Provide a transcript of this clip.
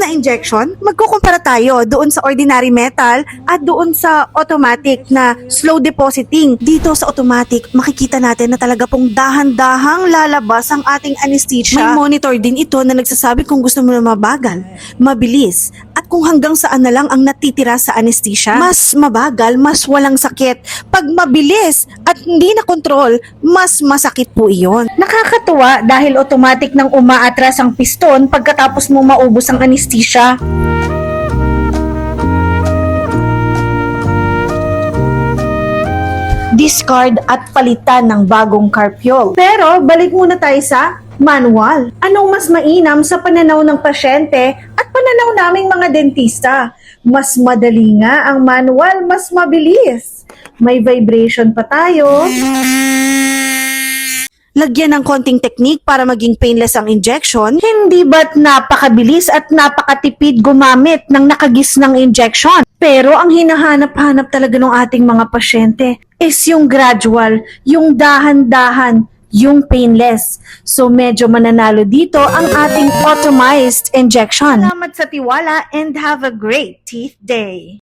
na injection, magkukumpara tayo doon sa ordinary metal at doon sa automatic na slow depositing. Dito sa automatic, makikita natin na talaga pong dahan-dahang lalabas ang ating anesthesia. May monitor din ito na nagsasabi kung gusto mo na mabagal, mabilis, at kung hanggang saan na lang ang natitira sa anesthesia. Mas mabagal, mas walang sakit. Pag mabilis at hindi na kontrol, mas masakit po iyon. Nakakatuwa dahil automatic nang umaatras ang piston pagkatapos mo maubos ang anesthesia. Discard at palitan ng bagong carpiol. Pero balik muna tayo sa manual. Anong mas mainam sa pananaw ng pasyente at pananaw naming mga dentista? Mas madali nga ang manual, mas mabilis. May vibration pa tayo. Lagyan ng konting technique para maging painless ang injection. Hindi ba't napakabilis at napakatipid gumamit ng nakagisnang injection? Pero ang hinahanap-hanap talaga ng ating mga pasyente is yung gradual, yung dahan-dahan, yung painless. So medyo mananalo dito ang ating automized injection. Salamat sa tiwala and have a great teeth day!